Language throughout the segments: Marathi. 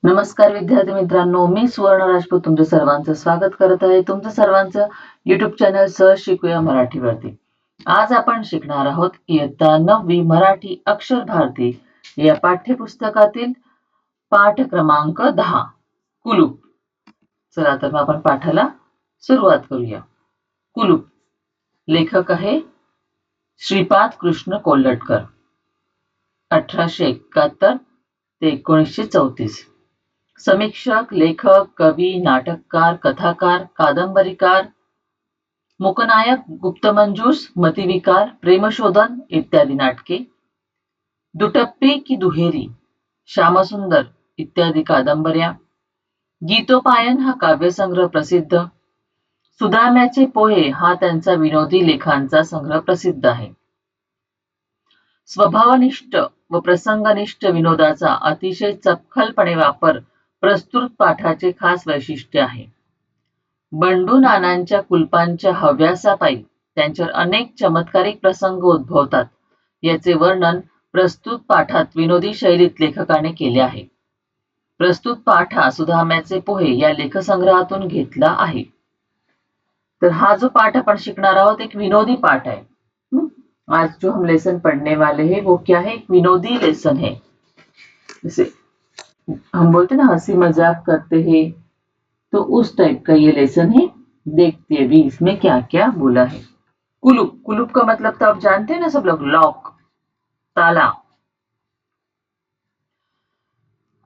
नमस्कार विद्यार्थी मित्रांनो, मी सुवर्ण राजपूत तुमच्या सर्वांचं स्वागत करत आहे. तुमचं सर्वांचं युट्यूब चॅनल सहज शिकूया मराठीवरती. आज आपण शिकणार आहोत इयत्ता 9वी मराठी अक्षर भारती या पाठ्यपुस्तकातील पाठ क्रमांक 10 कुलूप. चला तर मग आपण पाठाला सुरुवात करूया. कुलूप. लेखक आहे श्रीपाद कृष्ण कोल्हटकर. 1871 ते 1934. समीक्षक, लेखक, कवी, नाटककार, कथाकार, कादंबरीकार, मूकनायक, गुप्तमंजूस, मतिविकार, प्रेमशोधन इत्यादी नाटके, दुटप्पी की दुहेरी, श्यामसुंदर इत्यादी कादंबऱ्या, गीतोपायन हा काव्यसंग्रह प्रसिद्ध, सुदाम्याचे पोहे हा त्यांचा विनोदी लेखांचा संग्रह प्रसिद्ध आहे. स्वभावनिष्ठ व प्रसंगनिष्ठ विनोदाचा अतिशय चपखलपणे वापर प्रस्तुत पाठाचे खास वैशिष्ट्य आहे. बंडू नानांच्या कुलपांच्या हव्यासापायी त्यांच्यावर अनेक चमत्कारिक प्रसंग उद्भवतात. याचे वर्णन प्रस्तुत पाठात विनोदी शैलीत लेखकाने केले आहे. प्रस्तुत पाठ हा सुदाम्याचे पोहे या लेखसंग्रहातून घेतला आहे. तर हा जो पाठ आपण शिकणार आहोत एक विनोदी पाठ है. आज जो हम लेसन पढ़ने वाले हैं वो क्या है, एक विनोदी लेसन है. जैसे हम बोलते ना हंसी मजाक करते हैं, तो उस टाइप का ये लेसन है. देखते हैं अभी इसमें क्या क्या बोला है. कुलूप. कुलूप का मतलब तो आप जानते हैं ना सब लोग, लॉक, ताला.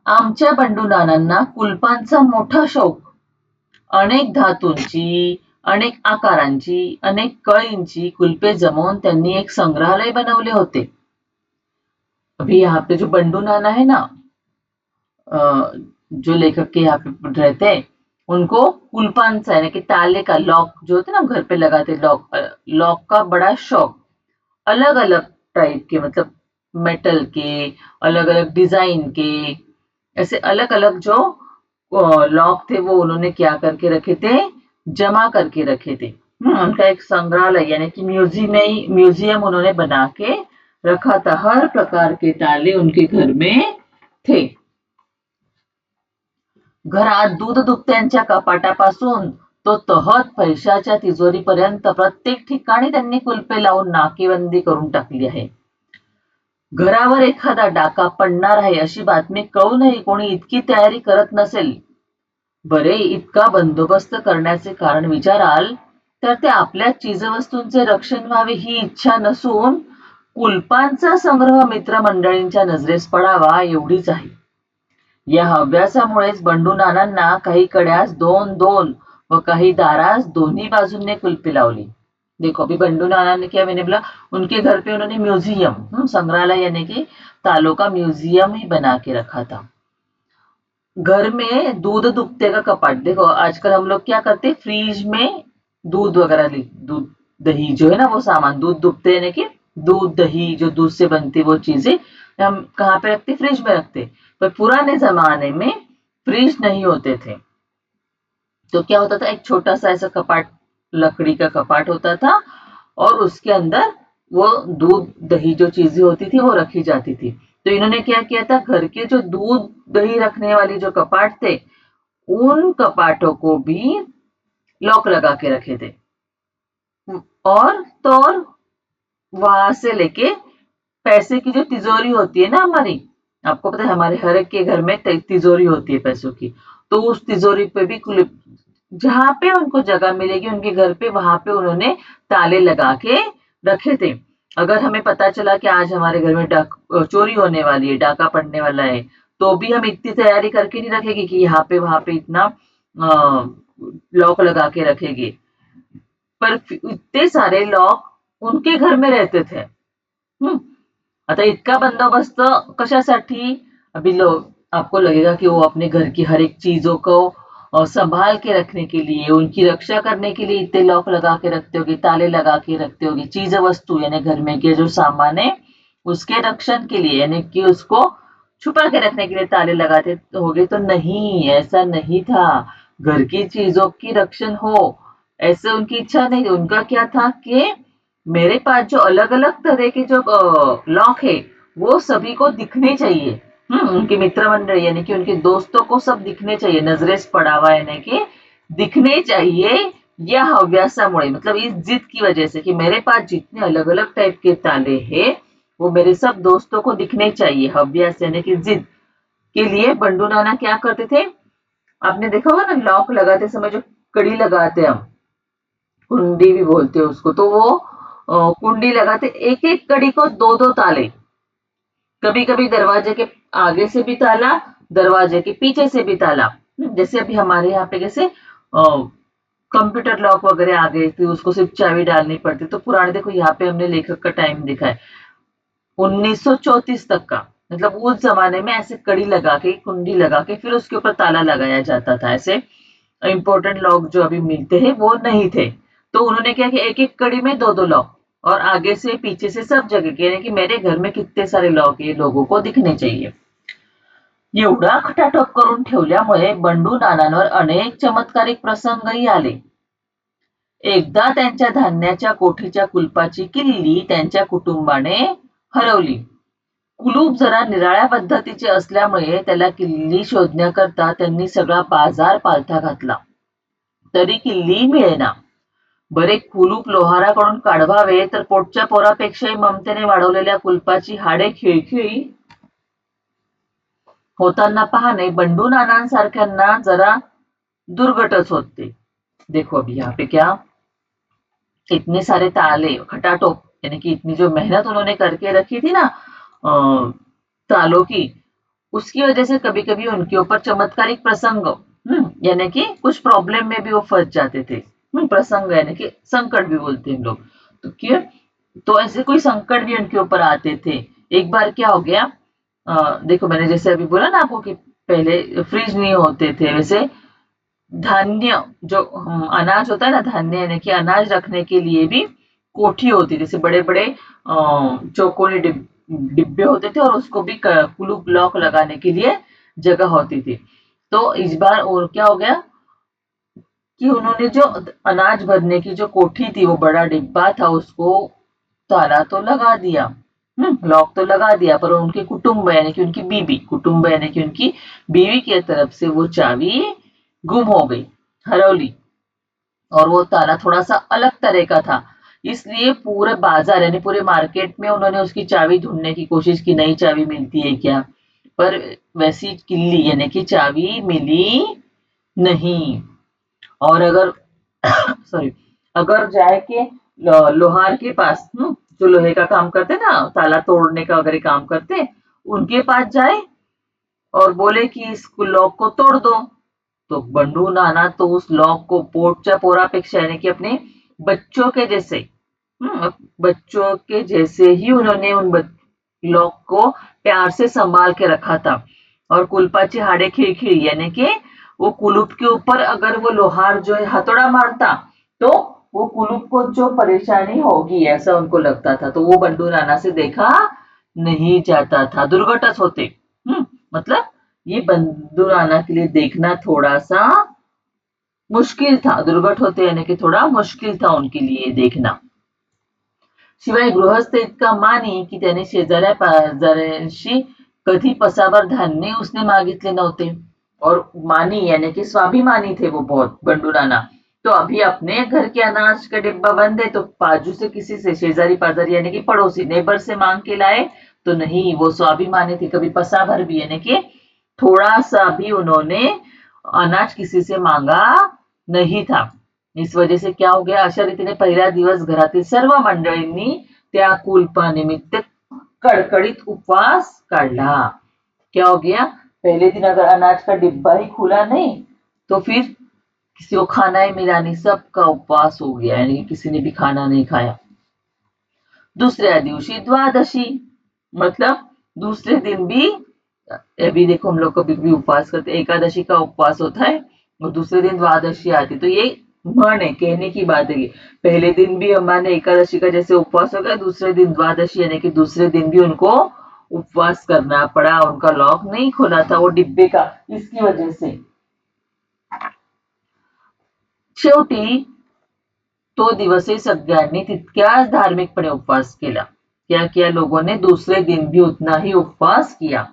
आमच्या बंडू नानांना कुलपांचा मोठा शौक. अनेक धातूंची, अनेक आकारांची, अनेक कळींची कुलपे जमवून त्यांनी एक संग्रहालय बनवले होते. अभी यहाँ पे जो बंडू नाना है ना, जो लेखक के यहाँ पे रहते हैं, उनको कुलपांचा यानी कि ताले का, लॉक जो होते ना घर पे लगाते, लॉक का बड़ा शौक. अलग अलग टाइप के, मतलब मेटल के, अलग अलग डिजाइन के, ऐसे अलग अलग जो लॉक थे वो उन्होंने क्या करके रखे थे, जमा करके रखे थे. उनका एक संग्रहालय यानी कि म्यूजियम उन्होंने बना के रखा था. हर प्रकार के ताले उनके घर में थे. घरात दूध दुभत्यांच्या कपाटापासून तो तहत पैशाच्या तिजोरीपर्यंत प्रत्येक ठिकाणी त्यांनी कुलपे लावून नाकेबंदी करून टाकली आहे. घरावर एखादा डाका पडणार आहे अशी बातमी कळूनही कोणी इतकी तयारी करत नसेल. बरे, इतका बंदोबस्त करण्याचे कारण विचाराल तर ते आपल्या चीजवस्तूंचे रक्षण व्हावे ही इच्छा नसून कुलपांचा संग्रह मित्रमंडळींच्या नजरेस पडावा एवढीच आहे. या हव्यासामुळेच बंडू नानांना काही कड्यास 2-2 व काही दारास दोन्ही बाजूंनी कुलपे लावली. देखो अभी बंडू नाना ने क्या, मैंने बोला उनके घर पे उन्होंने म्यूजियम, संग्रहालय यानी कि तालों का म्यूजियम ही बना के रखा था. घर में दूध दुभते का कपाट. देखो आजकल हम लोग क्या करते, फ्रीज में दूध वगैरह, दूध दही जो है ना वो सामान, दूध दुभते यानी कि दूध दही जो दूध से बनती वो चीजें हम कहाँ पे रखते, फ्रिज में रखते. पर पुराने जमाने में फ्रिज नहीं होते थे, तो क्या होता था, एक छोटा सा ऐसा कपाट, लकड़ी का कपाट होता था और उसके अंदर वो दूध दही जो चीजें होती थी वो रखी जाती थी. तो इन्होंने क्या किया था, घर के जो दूध दही रखने वाली जो कपाट थे उन कपाटों को भी लॉक लगा के रखे थे. और वहां से लेके पैसे की जो तिजोरी होती है ना हमारी, आपको पता है हमारे हर एक के घर में तिजोरी होती है पैसों की, तो उस तिजोरी पे भी जहां पे उनको जगह मिलेगी उनके घर पे, वहां पे उन्होंने ताले लगा के रखे थे. अगर हमें पता चला कि आज हमारे घर में चोरी होने वाली है, डाका पड़ने वाला है, तो भी हम इतनी तैयारी करके नहीं रखेंगे कि यहाँ पे वहां पे इतना लॉक लगा के रखेंगे. पर इतने सारे लॉक उनके घर में रहते थे. आता इतका बंदोबस्त कशासाठी. अभी लोग आपको लगेगा कि वो अपने घर की हर एक चीजों को संभाल के रखने के लिए, उनकी रक्षा करने के लिए इतने लॉक लगा के रखते होगी, ताले लगा के रखते होगी. चीज वस्तु यानी घर में के जो सामान है उसके रक्षण के लिए यानी कि उसको छुपा के रखने के लिए ताले लगाते होगे. तो नहीं, ऐसा नहीं था. घर की चीजों की रक्षण हो ऐसे उनकी इच्छा नहीं. उनका क्या था कि मेरे पास जो अलग अलग तरह के जो लॉक है वो सभी को दिखने चाहिए. उनके मित्र मंडळी यानी कि उनके दोस्तों को सब दिखने चाहिए, नजरेस पडावा यानी कि दिखने चाहिए या हव्यासामुळे, मतलब इस जिद की वजह से कि मेरे पास जितने अलग अलग टाइप के ताले हैं वो मेरे सब दोस्तों को दिखने चाहिए, हव्यास यानी कि जिद के लिए बंडू नाना क्या करते थे, आपने देखा होगा ना लॉक लगाते समय जो कड़ी लगाते हैं हम, कुंडी भी बोलते हैं उसको, तो वो कुंडी लगाते, एक एक कड़ी को दो दो ताले, कभी कभी दरवाजे के आगे से भी ताला, दरवाजे के पीछे से भी ताला। जैसे अभी हमारे यहाँ पे कैसे कंप्यूटर लॉक वगैरह आ गए थे, उसको सिर्फ चाबी डालनी पड़ती, तो पुराने देखो यहाँ पे हमने लेखक का टाइम दिखा है 1934 तक का, मतलब उस जमाने में ऐसे कड़ी लगा के कुंडी लगा के फिर उसके ऊपर ताला लगाया जाता था। ऐसे इंपॉर्टेंट लॉक जो अभी मिलते हैं वो नहीं थे, तो उन्होंने क्या किया, एक एक कड़ी में दो दो लॉक, और आगे से पीछे से सब जगह, यानी कि मेरे घर में कितने सारे लॉक ये लोगों को दिखने चाहिए। एवढा खटाटोप करून ठेवल्यामुळे बंडू नानांवर अनेक चमत्कारिक प्रसंगही आले। एकदा त्यांच्या धान्याच्या कोठीच्या कुलपाची किल्ली त्यांच्या कुटुंबाने हरवली. कुलूप जरा निराळ्या पद्धतीचे असल्यामुळे त्याला किल्ली शोधण्याकरता त्यांनी सगळा बाजार पालथा घातला, तरी किल्ली मिळेना. बरे कुलूप लोहाराकडून काढवावे तर पोटच्या पोरापेक्षाही ममतेने वाढवलेल्या कुलपाची हाडे खिळखिळी होताना पाहणे बंडू नानांसारख्यांना जरा दुर्घटच होते. देखो अभी यहाँ पे क्या, इतने सारे ताले खटाटोप यानी कि इतनी जो मेहनत उन्होंने करके रखी थी ना तालों की, उसकी वजह से कभी कभी उनके ऊपर चमत्कारिक प्रसंग, यानी कि कुछ प्रॉब्लम में भी वो फंस जाते थे। प्रसंग यानी कि संकट भी बोलते हैं हम लोग, तो क्यों, तो ऐसे कोई संकट भी उनके ऊपर आते थे। एक बार क्या हो गया, देखो मैंने जैसे अभी बोला ना आपको कि पहले फ्रिज नहीं होते थे, वैसे धान्य जो अनाज होता है ना, धान्य यानी कि अनाज रखने के लिए भी कोठी होती, जैसे बड़े बड़े चौकोनी डिब्बे होते थे, और उसको भी कुलूप लॉक लगाने के लिए जगह होती थी। तो इस बार और क्या हो गया कि उन्होंने जो अनाज भरने की जो कोठी थी, वो बड़ा डिब्बा था, उसको ताला तो लगा दिया, लॉक तो लगा दिया, पर उनके कुटुंब यानी कि उनकी बीवी, कुटुंब यानी कि उनकी बीवी की तरफ से वो चाबी गुम हो गई, हरौली, और वो ताला थोड़ा सा अलग तरह का था, इसलिए पूरे बाजार यानी पूरे मार्केट में उन्होंने उसकी चाबी ढूंढने की कोशिश की, नई चाबी मिलती है क्या, पर वैसी किल्ली यानी कि चाबी मिली नहीं। और अगर सॉरी, अगर जाए के लोहार के पास, जो लोहे का काम करते ना, ताला तोड़ने का वगैरह काम करते, उनके पास जाए और बोले कि इस लॉक को तोड़ दो, तो बंडू नाना तो उस लॉक को पोटच्या पोरापेक्षा यानी कि अपने बच्चों के जैसे, बच्चों के जैसे ही उन्होंने उन लॉक को प्यार से संभाल के रखा था, और कुलपाची हाड़े खिड़खिड़ी यानी कि वो कुलूप के ऊपर अगर वो लोहार जो है हथौड़ा मारता तो वो कुलूप को जो परेशानी होगी ऐसा उनको लगता था, तो वो बंडू नाना से देखा नहीं जाता था, दुर्घटस होते। मतलब ये बंडू नाना के लिए देखना थोड़ा सा मुश्किल था, दुर्घट होते यानी कि थोड़ा मुश्किल था उनके लिए देखना। शिवाय गृहस्थ इतका मानी की त्याने शेजाऱ्या पाजाऱ्यांशी कधी पसाभर धान्य उसने मागितले नव्हते, और मानी यानी कि स्वाभिमानी थे वो बहुत बंडू नाना, तो अभी अपने घर के अनाज का डिब्बा बंद है, तो बाजू से किसी से, शेजारी पाजारी यानी कि पड़ोसी नेबर से मांग के लाए तो नहीं, वो स्वाभिमानी थे, कभी पसाभर भी यानी कि थोड़ा सा भी उन्होंने अनाज किसी से मांगा नहीं था। इस वजह से क्या हो गया, अशा रीतीने पहिला दिवस घरातील सर्व मंडळींनी त्या कुलपानिमित्त कड़कड़ित उपवास काढ़ा। क्या हो गया, पहले दिन अगर अनाज का डिब्बा ही खुला नहीं तो फिर किसी को खाना ही मिला नहीं, सबका उपवास हो गया, यानी कि किसी ने भी खाना नहीं खाया। दूसरे दिवशी द्वादशी, मतलब दूसरे दिन भी, अभी देखो हम लोग कभी भी उपवास करते, एकादशी का उपवास होता है और दूसरे दिन द्वादशी आती, तो ये मन है, कहने की बात है, पहले दिन भी हमारे एकादशी का जैसे उपवास हो गया, दूसरे दिन द्वादशी यानी कि दूसरे दिन भी उनको उपवास करना पड़ा, उनका लॉक नहीं खोला था वो डिब्बे का, इसकी वजह से। शेवटी तो दिवसही सगळ्यांनी तितक्याच धार्मिकपणे उपवास केला। क्या किया लोगों ने, दूसरे दिन भी उतना ही उपवास किया।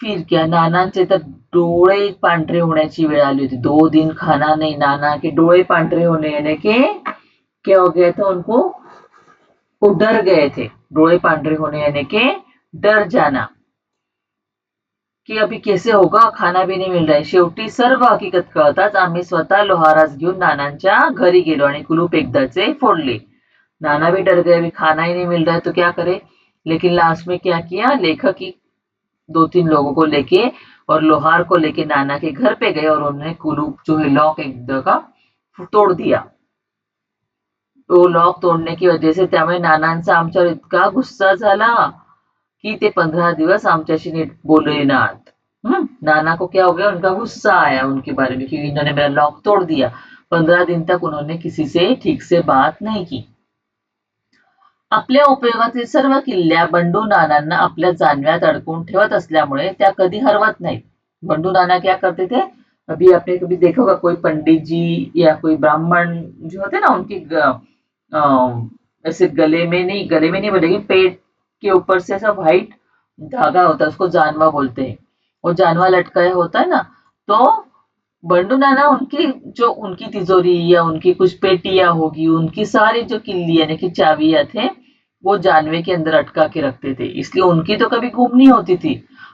फिर क्या, नानांचे तर डोळे पांढरे होण्याची वेळ आली होती। 2 दिन खाना नहीं, नाना के डोळे पांढरे होने यानी कि क्या हो गया था उनको, वो डर गए थे। डोळे पांढरे होने यानी कि डर जाना, की अभी कैसे होगा, खाना भी नाही मिल रहा है। शेवटी सर्व हकीकत कळताच आम्ही स्वतः लोहारास घेऊन नानांच्या घरी गेलो आणि कुलूप एकदाचे फोडले। नाना भी डर गए, अभी खाना ही नहीं मिल रहा है तो क्या करे। लेकिन लास्ट में क्या किया, लेखक ही 2-3 लोगों को लेके और लोहार को लेके नाना के घर पे गए और उन्होंने कुलूप जो है लॉक एकदा का तोड दिया। तो लॉक तोडने की वजह से त्यामुळे नानांचा आमच्यावर इतका गुस्सा झाला कि ते 15 दिवस आमच्याशी नीट बोले नात। नाना को क्या हो गया, उनका गुस्सा आया उनके बारे में कि इन्होंने मेरा लॉक तोड़ दिया। 15 दिन तक उन्होंने किसी से ठीक से बात नहीं की। आपल्या उपयोगातील सर्व किल्ल्या बंडू नानांना आपल्या जानव्यात अडकवून ठेवत असल्यामुळे त्या कधी हरवत नाहीत। बंडू नाना क्या करते थे, अभी आपने कभी देखा होगा कोई पंडित जी या कोई ब्राह्मण जो होते ना उनकी ऐसे गले में नहीं बोलेगी, पेट के ऊपर से ऐसा व्हाइट धागा होता है, उसको जानवा बोलते हैं। वो जानवा लटकाया होता है ना, तो बंडू नाना उनकी जो उनकी तिजोरी या उनकी कुछ पेटियां होगी, उनकी सारी जो किल्ली यानी कि चाबियां थे वो जानवे के अंदर अटका के रखते थे, इसलिए उनकी तो कभी गुम नहीं होती थी।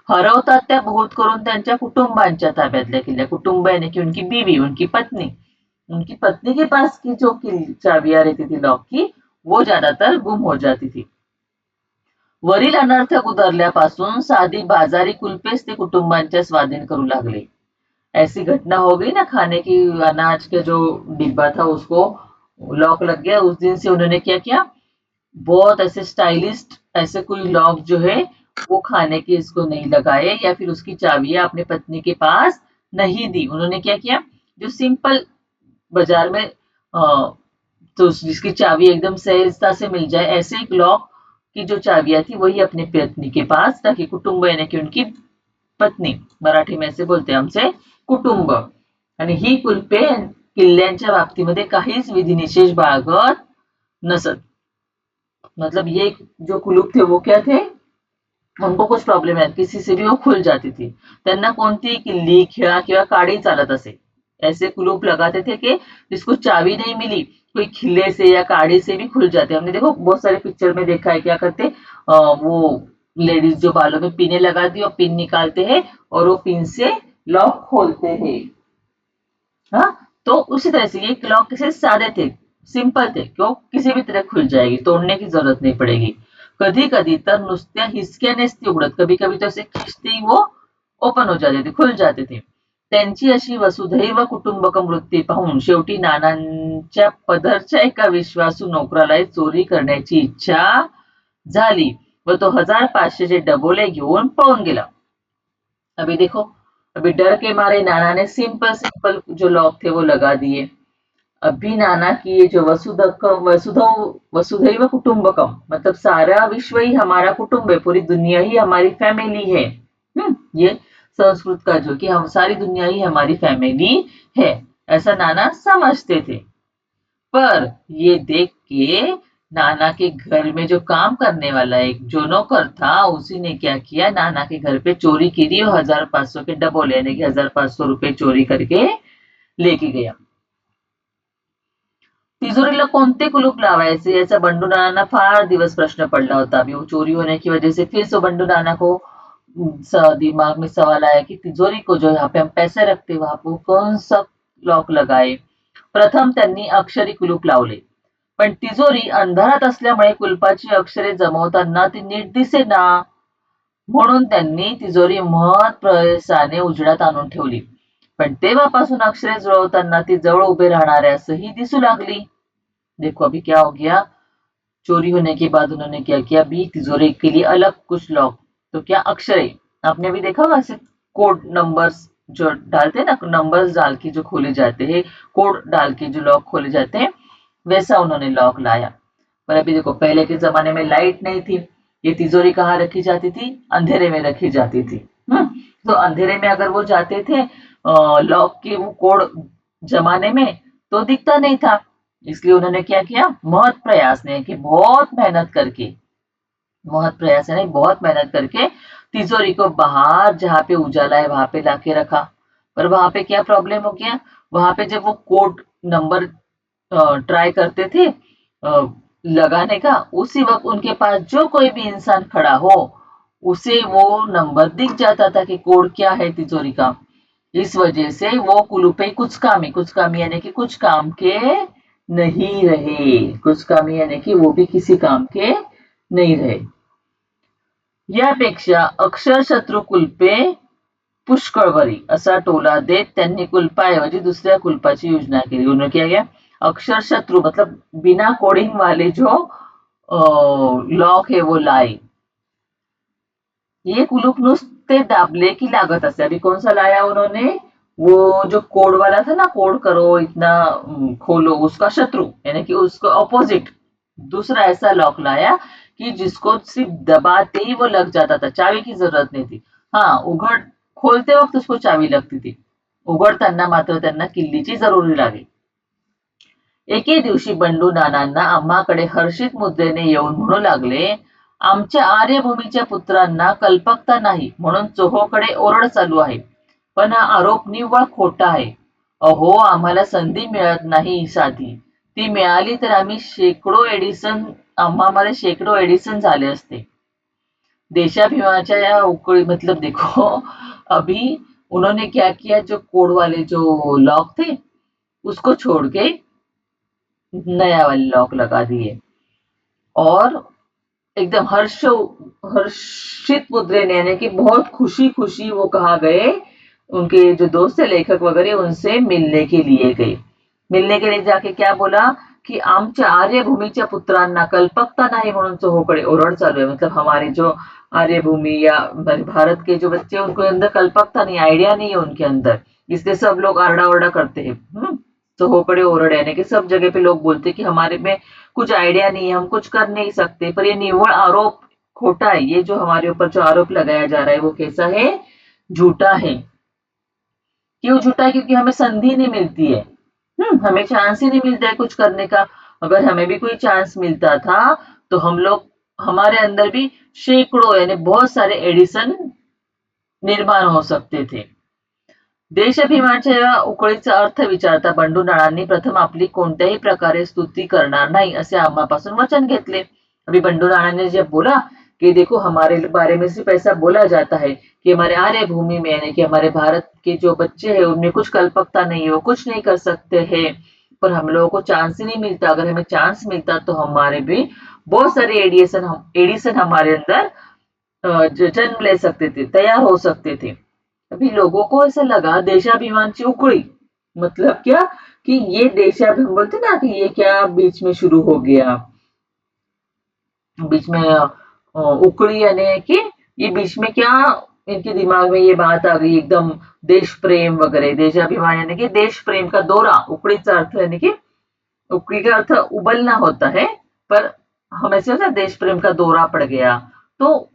हरवतात त्या बहुत करून त्यांच्या कुटुंबांच्या ताब्यातल्या किल्ल्या, कुटुंब यानी कि उनकी बीवी, उनकी पत्नी के पास की जो चाबियां रहती थी लॉक की, वो ज्यादातर गुम हो जाती थी। वरील अनर्थक उतरल्यापासून साधी बाजारी कुलपेच ते कुटुंबांच्या स्वाधीन करू लागले। ऐसी घटना हो गई ना, खाने की अनाज का जो डिब्बा था उसको लॉक लग गया। उस दिन से उन्होंने क्या किया, बहुत ऐसे स्टाइलिस्ट ऐसे कोई लॉक जो है वो खाने के इसको नहीं लगाए या फिर उसकी चाबियां अपने पत्नी के पास नहीं दी। उन्होंने क्या किया, जो सिंपल बाजार में तो जिसकी चाबी एकदम सहजता से मिल जाए ऐसे एक लॉक की जो चाबियां थी वही अपने पत्नी के पास, ताकि कुटुंब यानी कि उनकी पत्नी, मराठी में ऐसे बोलते आमचे कुटुंब, आणि ही कुलपे किल्ल्यांच्या बाबतीमध्ये काहीच विधिनिषेध बाळगत नसत। मतलब ये जो कुलूप थे वो क्या थे, उनको कुछ प्रॉब्लेम है, किसी से भी वो खुल जाती थी। त्यांना कोणती किल्ली, खिळा किंवा काडी चालत असे। ऐसे कुलूप लगाते थे कि जिसको चाबी नहीं मिली, कोई खिल्ले से या काड़ी से भी खुल जाते। हमने देखो बहुत सारे पिक्चर में देखा है, क्या करते वो लेडीज जो बालों में पिने लगा दी और पिन निकालते हैं और वो पिन से लॉक खोलते हैं। हाँ, तो उसी तरह से ये लॉक कैसे सादे थे, सिंपल थे, क्यों किसी भी तरह खुल जाएगी, तोड़ने की जरूरत नहीं पड़ेगी। कधी कधी तर नुसत्या हिसक्यानेच ती उघडत, कभी कभी तो ऐसे खींचते ही वो ओपन हो जाते थे, खुल जाते थे। त्यांची अशी वसुधैव कुटुंबकम वृत्ती पाहून शेवटी नानांच्या पदरच्या एका विश्वासू नोकराला चोरी करण्याची इच्छा झाली व तो 1500 चे डबोले घेऊन पळून गेला। अभी देखो, अभी डर के मारे नाना ने सिंपल सिंपल जो लॉक थे वो लगा दिए। अभी नाना की ये जो वसुधैव कुटुंबकम मतलब सारा विश्व ही हमारा कुटुंब है, पूरी दुनिया ही हमारी फैमिली है। ये संस्कृत का जो कि हम सारी दुनिया ही हमारी फैमिली है, ऐसा नाना समझते थे। पर ये देख के नाना के घर में जो काम करने वाला एक जो नौकर था, उसी ने क्या किया, नाना के घर पे चोरी की थी और 1500 के डबल यानी कि 1500 रुपए चोरी करके लेके गया। तिजोरीला कोणते कुलूप लावायचे याचा बंडू नाना फार दिवस प्रश्न पडला होता। अभी वो चोरी होने की वजह से फिर से बंडू नाना को दिमाग में सवाल आया कि तिजोरी को जो यहाँ पे हम पैसे रखते वहां पर कौन सा लॉक लगाए। प्रथम त्यांनी अक्षरी कुलूप लावले, पण तिजोरी अंधारात असल्यामुळे कुलपाची अक्षरे जमवताना ती नीट दिसेना, म्हणून त्यांनी तिजोरी महत् प्रयासाने उजेडात आणून ठेवली। पण तेव्हापासून अक्षरे जुळवताना ती जवळ उभे राहणाऱ्यासही दिसू लागली। देखो अभी क्या हो गया, चोरी होने के बाद उन्होंने क्या किया, अभी तिजोरी के लिए अलग कुछ लॉक, तो क्या अक्षरे, आपने भी देखा होगा ऐसे कोड नंबर्स जो डालते हैं ना, नंबर्स डाल के जो खोले जाते हैं, कोड डाल के जो लॉक खोले जाते हैं, वैसा उन्होंने लॉक लाया। पर अभी देखो पहले के जमाने में लाइट नहीं थी, ये तिजोरी कहाँ रखी जाती थी, अंधेरे में रखी जाती थी। तो अंधेरे में अगर वो जाते थे लॉक के वो कोड जमाने में तो दिखता नहीं था, इसलिए उन्होंने क्या किया, महत् प्रयास ने कि बहुत मेहनत करके तिजोरी को बाहर जहाँ पे उजाला है वहां पे लाके रखा। पर वहां पे क्या प्रॉब्लम हो गया, वहां पे जब वो कोड नंबर ट्राई करते थे लगाने का, उसी वक्त उनके पास जो कोई भी इंसान खड़ा हो उसे वो नंबर दिख जाता था कि कोड क्या है तिजोरी का। इस वजह से वो कुलूपे कुछ काम यानी कि कुछ काम के नहीं रहे, कुछ काम यानी कि वो भी किसी काम के नहीं रहे। यापेक्षा अक्षरशत्रू कुलपे पुष्कळवरी असा टोला देत त्यांनी कुलपाऐवजी दुसऱ्या कुलपाची योजना केली। उन्होंने क्या किया, अक्षरशत्रु मतलब बिना कोडिंग वाले जो लॉक है वो लाए। ये कुलूप नुसते दाबले की लागत असे। अभी कौन सा लाया उन्होंने, वो जो कोड वाला था ना, कोड करो इतना खोलो, उसका शत्रु यानी कि उसको ऑपोजिट दूसरा ऐसा लॉक लाया कि जिसको सिर्फ दबाते ही वो लग जाता था, चाबी की जरूरत नहीं थी। हाँ, खोलते वक्त उसको चावी लगती थी, उघडताना मात्र त्यांना किल्लीची जरुरी लागली। एके दिवशी बंडू नानांना आम्हाकडे हर्षित मुद्रेने येऊन म्हणू लागले, आमच्या आर्यभूमीच्या पुत्रांना कल्पकता नाही म्हणून चोहोकडे ओरड चालू आहे, पण हा आरोप निव्वळ खोटा आहे। अहो, आम्हाला संधी मिळत नाही साधी, ती मिळाली तर आम्हामध्ये शेकडो एडिसन झाले असते। देशाभिमानाच्या या उकळी मतलब देखो, अभी उन्होंने क्या किया, जो कोड वाले जो लॉक थे उसको छोड़ के नया वाले लॉक लगा दिए और एकदम हर्षित मुद्रे यानी कि बहुत खुशी खुशी वो कहा गए, उनके जो दोस्त थे लेखक वगैरह उनसे मिलने के लिए गए। मिलने के लिए जाके क्या बोला कि आमच्या आर्यभूमीच्या पुत्रांना कल्पकता नाही म्हणून चोहोकडे ओरड चालू है। मतलब हमारे जो आर्यभूमि या भारत के जो बच्चे उनको अंदर कल्पकता नहीं, आइडिया नहीं है उनके अंदर, इसलिए सब लोग आरडा ओरडा करते हैं। चोहोकडे ओरड यानी कि सब जगह पे लोग बोलते कि हमारे में कुछ आइडिया नहीं है, हम कुछ कर नहीं सकते। पर ये निव्वळ आरोप खोटा है, ये जो हमारे ऊपर जो आरोप लगाया जा रहा है वो कैसा है, झूठा है। क्यों झूठा है, क्योंकि हमें संधि नहीं मिलती है, हमें चांस ही नहीं मिलता है कुछ करने का। अगर हमें भी कोई चांस मिलता था तो हम लोग, हमारे अंदर भी सैकड़ों यानी बहुत सारे एडिशन निर्माण हो सकते थे। देशाभिमानाच्या या उकळीचा अर्थ विचारता बंडू नानांनी प्रथम आपली कोणत्याही प्रकारे स्तुती करणार नाही असे आम्हापासून वचन घेतले। अभी बंडू नाना ने जब बोला कि देखो हमारे बारे में सिर्फ ऐसा बोला जाता है कि हमारे आर्य भूमि में यानी कि हमारे भारत के जो बच्चे हैं उनमें कुछ कल्पकता नहीं है, वो कुछ नहीं कर सकते हैं, पर हम लोगों को चांस ही नहीं मिलता। अगर हमें चांस मिलता तो हमारे भी बहुत सारे एडिशन हमारे अंदर जन्म ले सकते थे, तैयार हो सकते थे। अभी लोगों को ऐसा लगा देशाभिमान की उकड़ी मतलब क्या, कि ये देशाभिमान बोलते ना कि ये क्या बीच में शुरू हो गया, बीच में उकड़ी यानी कि ये बीच में क्या, इनके दिमाग में ये बात आ गई एकदम देश प्रेम वगैरह। देशाभिमान यानी कि देश प्रेम का दौरा, उकड़ीचा अर्थ यानी कि उकड़ी का अर्थ उबलना होता है, पर हमेशा देश प्रेम का दौरा पड़ गया। तो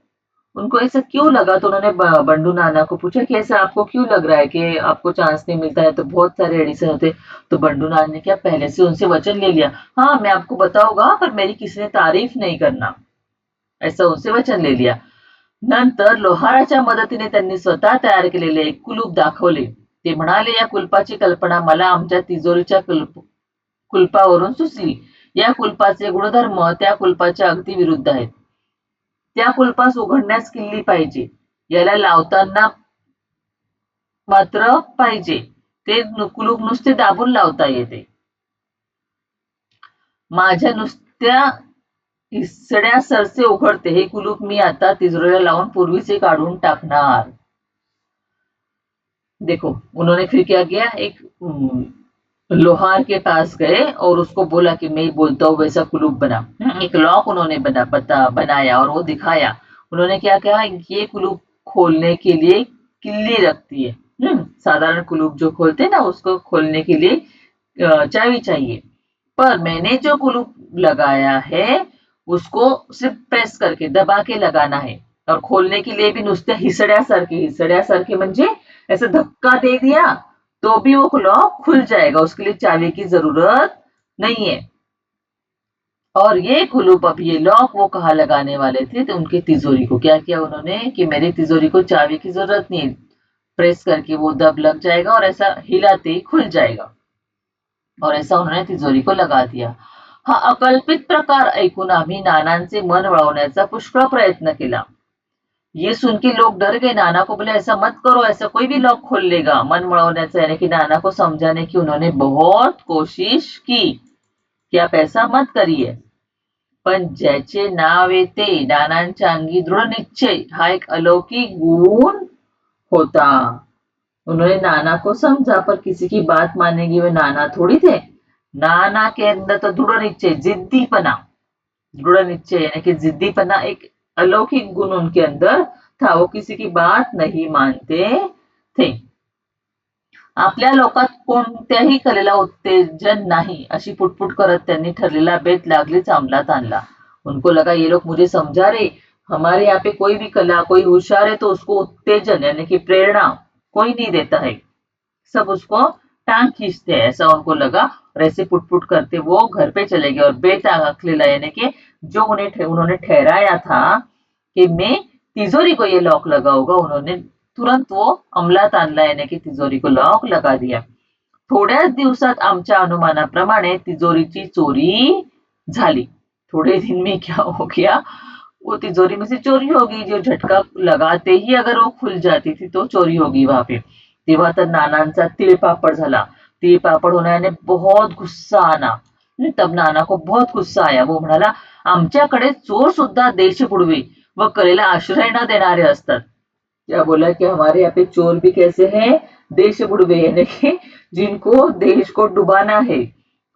उनको ऐसा क्यों लगा, तो उन्होंने बंडू नाना को पूछा कि ऐसा आपको क्यों लग रहा है कि आपको चांस नहीं मिलता है, तो बहुत सारे एडिशन होते। तो बंडू नाना ने क्या पहले से उनसे वचन ले लिया, हाँ मैं आपको बताऊंगा पर मेरी किसी ने तारीफ नहीं करना, ऐसा उनसे वचन ले लिया। नंतर लोहाराच्या मदतीने त्यांनी स्वतः तयार केलेले एक कुलूप दाखवले। ते म्हणाले, या कुलपाची कल्पना मला आमच्या तिजोरीच्या कुलपावरून सुचली। या कुलपाचे गुणधर्म त्या कुलपाच्या अगदी विरुद्ध आहेत। त्या कुलपास उघडण्यास किल्ली पाहिजे, याला लावताना मात्र पाहिजे, ते कुलूप नुसते दाबून लावता येते। माझ्या नुसत्या हिसड्या सरसे उघडते हे कुलूप मी आता तिजोरीला लावून पूर्वीचे काढून टाकणार। देखो उन्होंने फिर क्या किया, एक लोहार के पास गए और उसको बोला कि मैं बोलता हूँ वैसा कुलूप बना। एक लॉक उन्होंने बनाया और वो दिखाया। उन्होंने क्या कहा, ये कुलूप खोलने के लिए किल्ली लगती है। साधारण कुलूप जो खोलते हैं ना, उसको खोलने के लिए चाबी चाहिए, पर मैंने जो कुलूप लगाया है उसको सिर्फ प्रेस करके दबा के लगाना है, और खोलने के लिए भी नुसत्या हिसड्यासारखे म्हणजे ऐसा धक्का दे दिया तो भी वो लॉक खुल जाएगा, उसके लिए चाबी की जरूरत नहीं है। और ये कुलूप, अब ये लॉक वो कहाँ लगाने वाले थे, तो उनके तिजोरी को। क्या किया उन्होंने कि मेरी तिजोरी को चाबी की जरूरत नहीं, प्रेस करके वो दब लग जाएगा और ऐसा हिलाते ही खुल जाएगा, और ऐसा उन्होंने तिजोरी को लगा दिया। हा अकल्पित प्रकार ऐकून आम्ही नानांचे मन वळवण्याचा पुष्कळ प्रयत्न केला। ये सुन के लोग डर गए, नाना को बोले ऐसा मत करो, ऐसा कोई भी लॉक खोल लेगा। मन वळवण्याचा यानी कि नाना को समझाने की उन्होंने बहुत कोशिश की कि आप ऐसा मत करिए। पण ज्याचे नाव येते नानांच्या अंगी दृढ़ निश्चय हा एक अलौकिक गुण होता। उन्होंने नाना को समझा, पर किसी की बात मानेंगे वे नाना थोड़ी थे। नाना के अंदर तो दृढ़ निश्चय, जिद्दीपना, दृढ़ निश्चय यानी कि जिद्दीपना एक अलौकिक गुण उनके अंदर था, वो किसी की बात नहीं मानते थे। आपल्या लोकात कोणत्याही कलेला उत्तेजन नाही अशी पुटपुट करत त्यांनी ठरलेला बेत लागलीच अंमलात आणला। उनको लगा ये लोग मुझे समझा रहे, हमारे यहाँ पे कोई भी कला, कोई होशियार है तो उसको उत्तेजन यानी कि प्रेरणा कोई नहीं देता है, सब उसको टांग खींचते हैं, ऐसा उनको लगा। और ऐसे पुटपुट करते वो घर पे चले गए और बेत आखलेला यानी कि जो उन्होंने ठहराया था कि मैं तिजोरी को ये लॉक लगाऊंगा, उन्होंने तुरंत वो अंमलात आणला यानी कि तिजोरी को लॉक लगा दिया। थोड्याच दिवसात आमच्या अनुमानाप्रमाणे तिजोरीची चोरी झाली। थोड़े दिन में क्या हो गया, वो तिजोरी में से चोरी होगी, जो झटका लगाते ही अगर वो खुल जाती थी तो चोरी होगी वहां पे। तेव्हा तर नानांचा तिळपापड झाला। तिळपापड होण्याने बहुत गुस्सा आना, तब नाना को बहुत गुस्सा आया। वो म्हणाला आमच्याकडे चोर सुद्धा देशपुडवे व कलेला आश्रय न देणारे असतात। क्या बोला कि हमारे यहाँ पे चोर भी कैसे हैं, देश बुड़वे यानी कि जिनको देश को डुबाना है,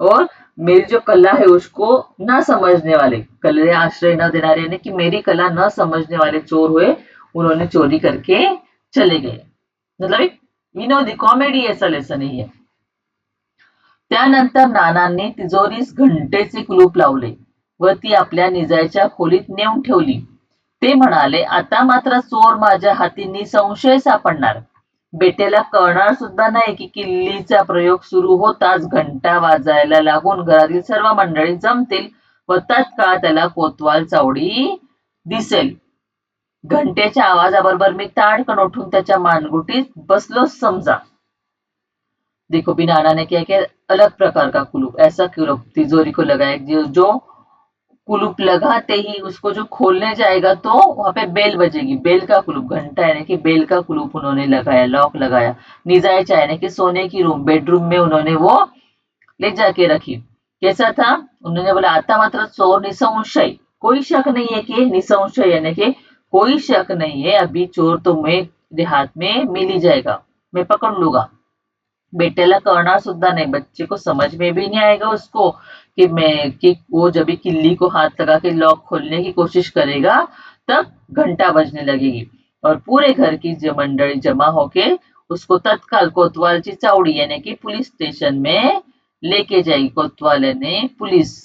और मेरी जो कला है उसको न समझने वाले, कले आश्रय न देना यानी कि मेरी कला न समझने वाले चोर हुए, उन्होंने चोरी करके चले गए। मतलब एक विनोदी कॉमेडी ऐसा लेसन नहीं है। त्यानंतर नानांनी तिजोरीस घंटेचे कुलूप लावले व ती आपल्या निजायच्या खोलीत नेऊन ठेवली। ते म्हणाले आता मात्र चोर माझ्या हाती निसंशय सापडणार। बेट्याला कळणार सुद्धा नाही की किल्लीचा प्रयोग सुरू होताच घंटा वाजायला लागून घरातील सर्व मंडळी जमतील व तत्काळ त्याला कोतवाल चावडी दिसेल। घंटेच्या आवाजाबरोबर मी ताडकन उठून त्याच्या मानगुटीत बसलोच समजा। देखो भी नाना ने क्या किया, अलग प्रकार का कुलूप, ऐसा कुलूप तिजोरी को लगाया जो कुलूप लगाते ही उसको जो खोलने जाएगा तो वहां पे बेल बजेगी, बेल का कुलूप, घंटा यानी कि बेल का कुलूप उन्होंने लगाया, लॉक लगाया। निजायचा यानी कि सोने की रूम, बेडरूम में उन्होंने वो ले जाके रखी। कैसा था, उन्होंने बोला आता मात्र चोर निसंशय, कोई शक नहीं है कि निसंशय यानी कि कोई शक नहीं है, अभी चोर तो मेरे हाथ में मिल ही जाएगा, मैं पकड़ लूंगा। बेटेला कळणार सुद्धा नहीं, बच्चे को समझ में भी नहीं आएगा उसको कि वो जब भी किल्ली को हाथ लगा के लॉक खोलने की कोशिश करेगा तब घंटा बजने लगेगी, और पूरे घर की मंडली जमा होके उसको तत्काल कोतवाल की चावड़ी यानी कि पुलिस स्टेशन में लेके जाएगी। कोतवाल ने पुलिस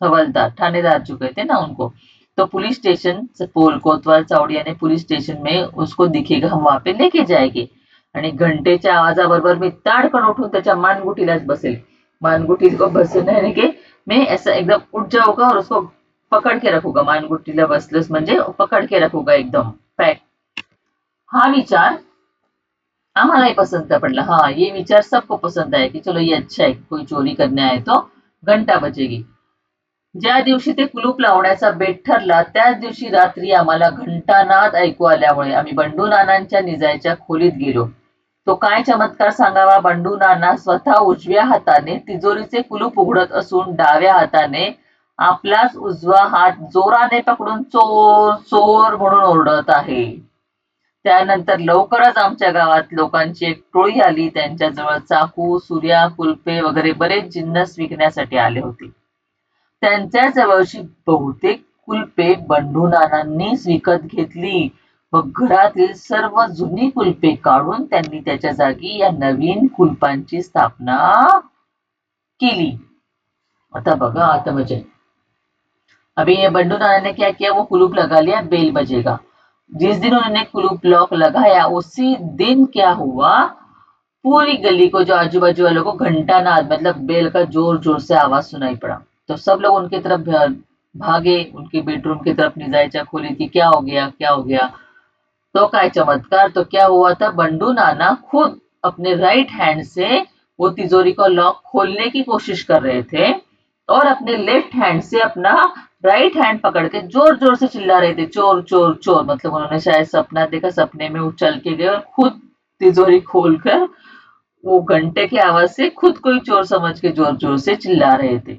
हवलदार, थानेदार जो कहते ना उनको, तो पुलिस स्टेशन कोतवाल चावड़ी यानी पुलिस स्टेशन में उसको दिखेगा, हम वहां पे लेके जाएंगे। आणि घंटेच्या आवाजाबरोबर मी ताडकन उठून त्याच्या मानगुटीलाच बसेल। मानगुटी को बसना यानी कि मैं ऐसा एकदम उठ जाऊंगा और उसको पकड़ के रखूंगा, मानगुटीला बसलंच म्हणजे पकड़ के रखूंगा एकदम पैक। हा विचार आम्हालाही पसंत पड़ला। हाँ, ये विचार सबको पसंद आया कि चलो ये अच्छा है, कोई चोरी करने आए तो घंटा बजेगी। ज्या दिवशी ते कुलूप लावण्याचा बेत ठरला त्याच दिवशी रात्री आम्हाला घंटानाद ऐकू आल्यामुळे आम्ही बंडू नानांच्या निजायच्या खोलीत गेलो। तो काय चमत्कार सांगावा, बंडू नाना स्वतः उजव्या हाताने तिजोरीचे कुलूप उघडत असून डाव्या हाताने आपलाच उजवा हात जोराने पकडून चोर चोर म्हणून ओरडत आहे। त्यानंतर लवकरच आमच्या गावात लोकांची एक टोळी आली, त्यांच्याजवळ चाकू, सुऱ्या, कुलपे वगैरे बरेच जिन्नस विकण्यासाठी आले होते। त्यांच्या जवळची बहुतेक कुलपे बंडू नानांनीच विकत घेतली व घरातील सर्व जुनी कुलपे काढून त्यांनी त्याच्या जागी या नवीन कुलपांची स्थापना केली। आता बघा, आता म्हणजे अभी ये बंडू नाना ने क्या किया, वो कुलूप लगा लिया, बेल बजेगा। जिस दिन उन्होंने कुलूप लॉक लगाया उसी दिन क्या हुआ, पूरी गली को, जो आजू बाजू वालों को घंटा नाद मतलब बेल का जोर जोर से आवाज सुनाई पड़ा। तो सब लोग उनकी तरफ भागे, उनके बेडरूम की तरफ निजायच्या खोली थी, क्या हो गया क्या हो गया। तो काय चमत्कार, तो क्या हुआ था, बंडू नाना खुद अपने राइट हैंड से वो तिजोरी का लॉक खोलने की कोशिश कर रहे थे और अपने लेफ्ट हैंड से अपना राइट हैंड पकड़ के जोर जोर से चिल्ला रहे थे, चोर चोर चोर। मतलब उन्होंने शायद सपना देखा, सपने में उछल के गए और खुद तिजोरी खोलकर वो घंटे की आवाज से खुद को ही चोर समझ के जोर जोर से चिल्ला रहे थे।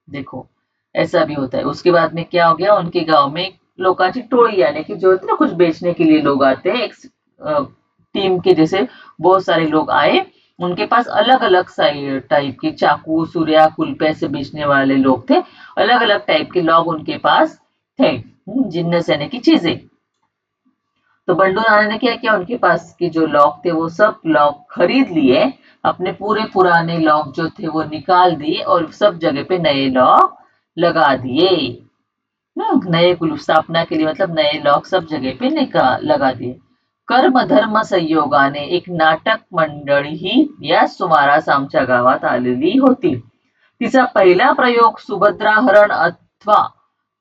देखो, ऐसा भी होता है। उसके बाद में क्या हो गया, उनके गांव में लोकांची टोळी, यानी कि जो होते हैं ना कुछ बेचने के लिए लोग आते हैं, एक टीम के जैसे बहुत सारे लोग आए। उनके पास अलग अलग टाइप के चाकू, सूर्या, कुल्पे ऐसे बेचने वाले लोग थे। अलग अलग टाइप के लोग उनके पास थे, जिन्नस यानी की चीजें। तो बंडू नाना ने क्या किया, उनके पास के जो लॉक थे वो सब लॉक खरीद लिए, अपने पूरे पुराने लॉक जो थे वो निकाल दिए और सब जगह पे नए लॉक लगा दिए। नए कुल स्थापना के लिए मतलब नए लॉक सब जगह पे लगा दिए। कर्म धर्म संयोगाने एक नाटक मंडळी ही या सुमारास आमच्या गावात आलेली होती. तिचा पहिला प्रयोग सुभद्राहरण अथवा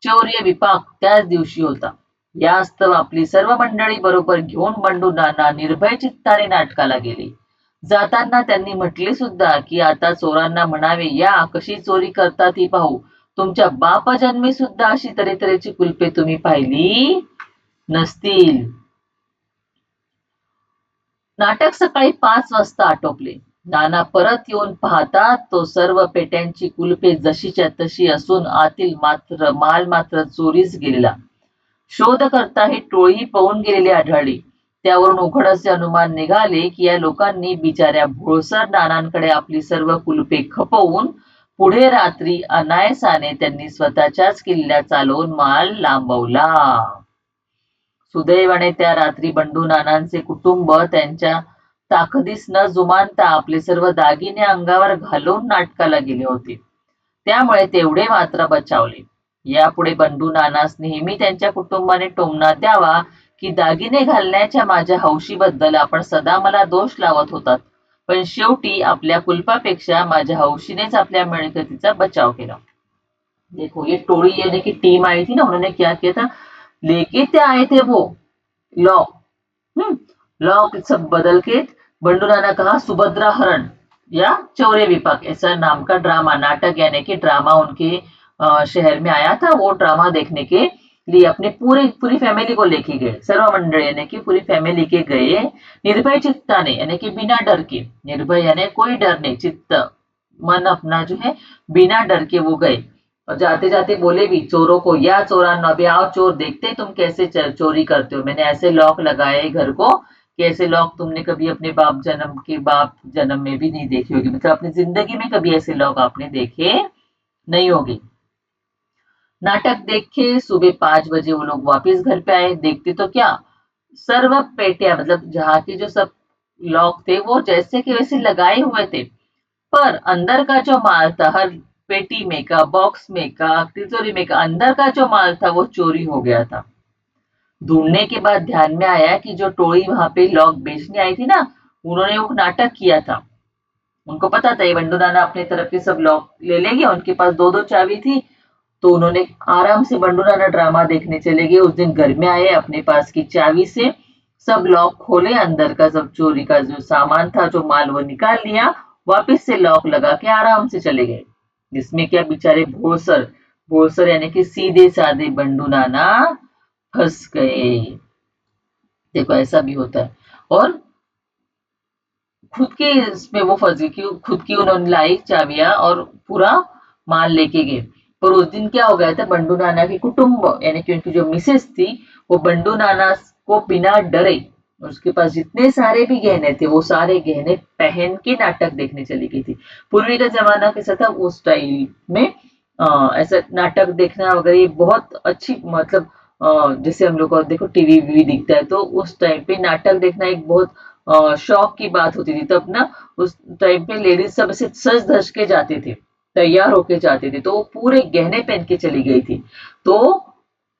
चौर्य विपाक त्याच दिवशी होता. यास्तव आपली सर्व मंडळी बरोबर घेऊन बंडू नाना निर्भय चित्ताने नाटकाला गेले. जाताना त्यांनी म्हटले सुद्धा की आता चोरांना म्हणावे, या कशी चोरी करतात ती पाहू. तुमच्या बापजन्मी सुद्धा अशी तऱ्हेतऱ्हेची कुलपे तुम्ही पाहिली नसतील. नाटक सकाळी 5 वाजता आटोपले. नाना परत येऊन पाहतात तो सर्व पेट्यांची कुलपे जशीच्या तशी असून आतील माल मात्र चोरीस गेलेला. शोधकर्ता हे टोळी पळून गेलेली आढळली. त्यावरून उघड असे अनुमान निघाले की या लोकांनी बिचाऱ्या भोळसर नानांकडे आपली सर्व कुलपे खपवून पुढे रात्री अनायासाने त्यांनी स्वतःच्याच किल्ल्या चालवून माल लांबवला. सुदैवाने त्या रात्री बंडू नानांचे कुटुंब त्यांच्या ताकदीस न जुमानता आपले सर्व दागिने अंगावर घालून नाटकाला गेले होते. त्यामुळे तेवढे मात्र बचावले. यापुढे बंडू नानास नेहमी त्यांच्या कुटुंबाने टोमणा द्यावा की दागिने घालण्याच्या माझ्या हौशीबद्दल आपण सदा मला दोष लावत होतात, पण शेवटी आपल्या कुलपापेक्षा माझ्या हौशीनेच आपल्या मिळकतीचा बचाव केला. देखो, ये टोळी यानी कि टीम आई थी ना, उन्होंने क्या किया था, लेके क्या आए थे वो लॉक, लॉक सब बदल के बंडू नाना कहा सुभद्रा हरण या चौर्य विपाक ऐसा नाम का ड्रामा, नाटक यानी कि ड्रामा उनके शहर में आया था। वो ड्रामा देखने के लिए अपने पूरी फैमिली को लेके गए, सर्व मंडल यानी कि पूरी फैमिली के गए, निर्भय चित्ताने यानी कि बिना डर के, निर्भय यानी कोई डर नहीं, चित्त मन अपना जो है बिना डर के वो गए और जाते जाते बोले भी चोरों को, या चोरान अभी आओ चोर, देखते तुम कैसे चोरी करते हो। मैंने ऐसे लॉक लगाए घर को कि ऐसे लॉक तुमने कभी अपने बाप जन्म में भी नहीं देखे होगी, मतलब अपनी जिंदगी में कभी ऐसे लॉक आपने देखे नहीं होगी। नाटक देखे सुबह 5 बजे वो लोग वापिस घर पे आए। देखते तो क्या, सर्व पेटियां मतलब जहाँ के जो सब लॉक थे वो जैसे के वैसे लगाए हुए थे, पर अंदर का जो माल था, हर पेटी में का, बॉक्स में का, तिजोरी में का, अंदर का जो माल था वो चोरी हो गया था। ढूंढने के बाद ध्यान में आया कि जो टोळी वहां पे लॉक बेचने आई थी ना, उन्होंने वो नाटक किया था। उनको पता था ये बंडू नाना अपने तरफ के सब लॉक ले लेंगे, उनके पास दो दो चाबी थी, तो उन्होंने आराम से बंडू नाना ड्रामा देखने चले गए। उस दिन घर में आए, अपने पास की चाबी से सब लॉक खोले, अंदर का सब चोरी का जो सामान था, जो माल, वो निकाल लिया, वापस से लॉक लगा के आराम से चले गए। जिसमें क्या बेचारे भोसर भोसर यानी कि सीधे साधे बंडू नाना फंस गए। देखो, ऐसा भी होता है। और खुद के इसमें वो फंस गए, खुद की उन्होंने लाई चाबियां और पूरा माल लेके गए। पर उस दिन क्या हो गया था, बंडू नाना के कुटुंब यानी कि उनकी जो मिसेस थी, वो बंडू नाना को बिना डरे, उसके पास जितने सारे भी गहने थे वो सारे गहने पहन के नाटक देखने चली गई थी। पूर्वी का जमाना कैसा था, उस टाइम में ऐसा नाटक देखना वगैरह बहुत अच्छी, मतलब जैसे हम लोग को देखो टीवी वीवी दिखता है, तो उस टाइम पे नाटक देखना एक बहुत शौक की बात होती थी। तब ना उस टाइम पे लेडीज सब ऐसे सज धज के जाते थे, तैयार होके जाते थे, तो वो पूरे गहने पहन के चली गई थी। तो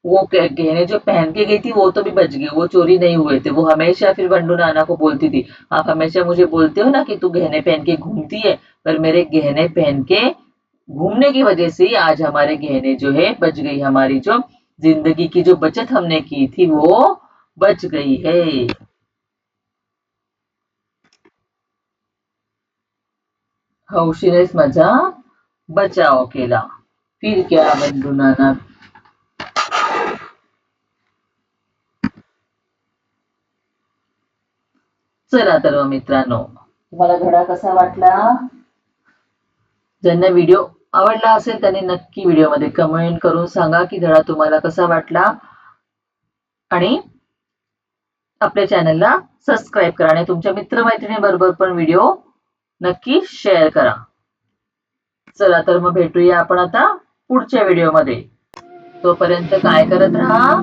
वो गहने जो पहन के गई थी वो तो भी बच गए, वो चोरी नहीं हुए थे। वो हमेशा फिर बंडू नाना को बोलती थी, आप हमेशा मुझे बोलते हो ना कि तू गहने पहन के घूमती है, पर मेरे गहने पहन के घूमने की वजह से आज हमारे गहने जो है बच गई, हमारी जो जिंदगी की जो बचत हमने की थी वो बच गई है। हौशीनेच माझा बचाव केला, फिर क्या बंधू नाना। चला तर मग मित्रांनो, तुम्हाला धडा कसा वाटला? ज्यांना व्हिडिओ आवडला असेल त्यांनी नक्की व्हिडिओमध्ये कमेंट करून सांगा की धडा तुम्हाला कसा वाटला, आणि आपल्या चॅनलला सबस्क्राईब करा आणि तुमच्या मित्रमैत्रिणींबरोबर पण व्हिडिओ नक्की शेअर करा. चला तर मग भेटूया आपण आता पुढच्या व्हिडिओमध्ये. तोपर्यंत काय करत राहा,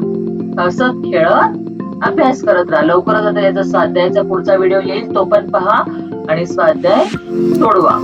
हसत खेळत अभ्यास करत राहा. लवकरच आता याचा स्वाध्यायाचा पुढचा व्हिडिओ येईल, तो पण पहा आणि स्वाध्याय सोडवा.